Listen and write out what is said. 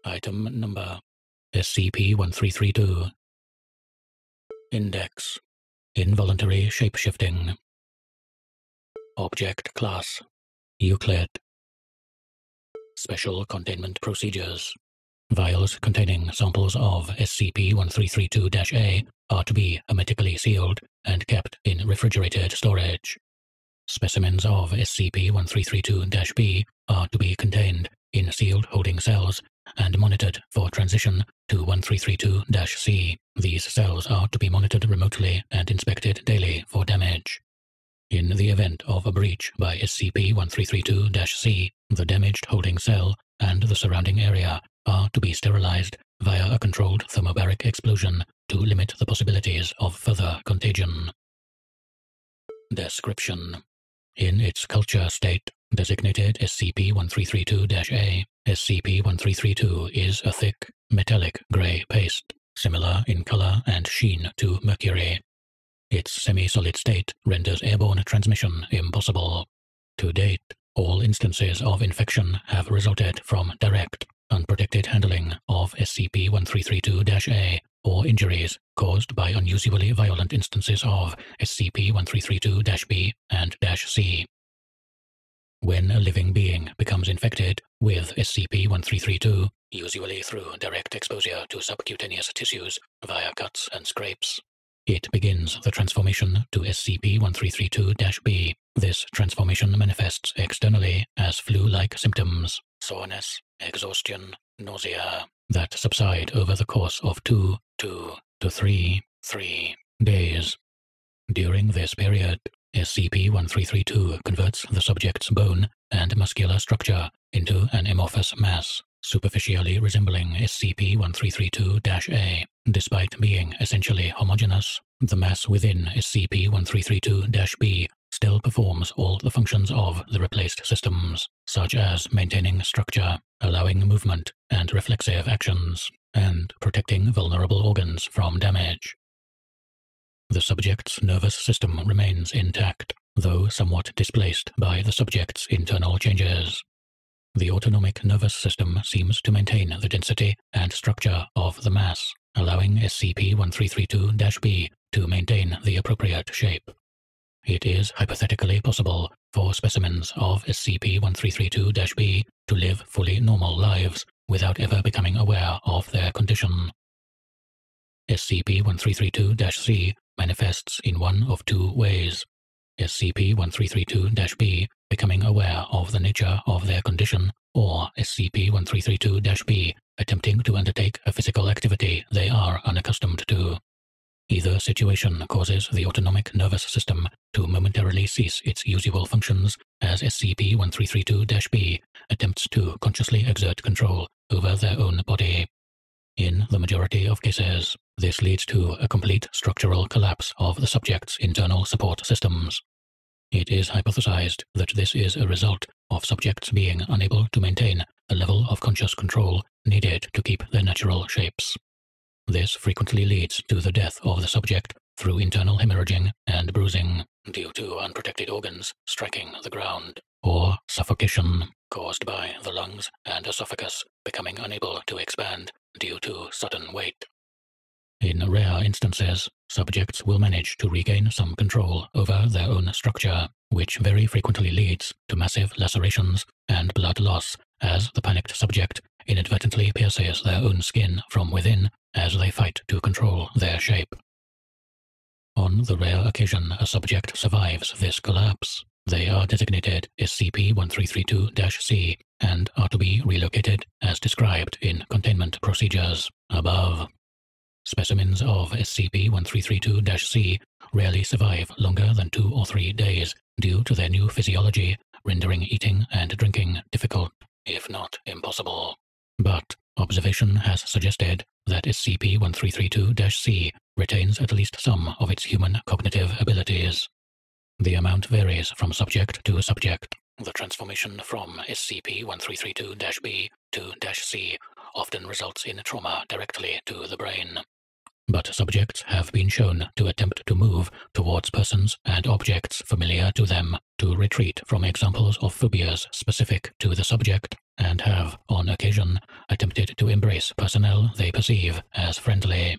Item Number SCP-1332. Index: Involuntary Shapeshifting. Object Class: Euclid. Special Containment Procedures: Vials containing samples of SCP-1332-A are to be hermetically sealed and kept in refrigerated storage. Specimens of SCP-1332-B are to be contained in sealed holding cells and monitored for transition to 1332-C. These cells are to be monitored remotely and inspected daily for damage. In the event of a breach by SCP-1332-C, the damaged holding cell and the surrounding area are to be sterilized via a controlled thermobaric explosion to limit the possibilities of further contagion. Description: In its culture state, designated SCP-1332-A, SCP-1332 is a thick, metallic gray paste, similar in color and sheen to mercury. Its semi-solid state renders airborne transmission impossible. To date, all instances of infection have resulted from direct, unprotected handling of SCP-1332-A or injuries caused by unusually violent instances of SCP-1332-B and -C. When a living being becomes infected with SCP-1332, usually through direct exposure to subcutaneous tissues via cuts and scrapes, it begins the transformation to SCP-1332-B. This transformation manifests externally as flu-like symptoms, soreness, exhaustion, nausea, that subside over the course of 2 to 3 days. During this period, SCP-1332 converts the subject's bone and muscular structure into an amorphous mass, superficially resembling SCP-1332-A. Despite being essentially homogeneous, the mass within SCP-1332-B still performs all the functions of the replaced systems, such as maintaining structure, allowing movement and reflexive actions, and protecting vulnerable organs from damage. The subject's nervous system remains intact, though somewhat displaced by the subject's internal changes. The autonomic nervous system seems to maintain the density and structure of the mass, allowing SCP-1332-B to maintain the appropriate shape. It is hypothetically possible for specimens of SCP-1332-B to live fully normal lives without ever becoming aware of their condition. SCP-1332-C manifests in one of two ways: SCP-1332-B becoming aware of the nature of their condition, or SCP-1332-B attempting to undertake a physical activity they are unaccustomed to. Either situation causes the autonomic nervous system to momentarily cease its usual functions as SCP-1332-B attempts to consciously exert control over their own body. In the majority of cases, this leads to a complete structural collapse of the subject's internal support systems. It is hypothesized that this is a result of subjects being unable to maintain a level of conscious control needed to keep their natural shapes. This frequently leads to the death of the subject through internal hemorrhaging and bruising due to unprotected organs striking the ground, or suffocation caused by the lungs and esophagus becoming unable to expand due to sudden weight. In rare instances, subjects will manage to regain some control over their own structure, which very frequently leads to massive lacerations and blood loss as the panicked subject inadvertently pierces their own skin from within as they fight to control their shape. On the rare occasion a subject survives this collapse, they are designated SCP-1332-C and are to be relocated as described in containment procedures above. Specimens of SCP-1332-C rarely survive longer than 2 or 3 days due to their new physiology, rendering eating and drinking difficult, if not impossible. But observation has suggested that SCP-1332-C retains at least some of its human cognitive abilities. The amount varies from subject to subject. The transformation from SCP-1332-B to -C often results in trauma directly to the brain. But subjects have been shown to attempt to move towards persons and objects familiar to them, to retreat from examples of phobias specific to the subject, and have, on occasion, attempted to embrace personnel they perceive as friendly.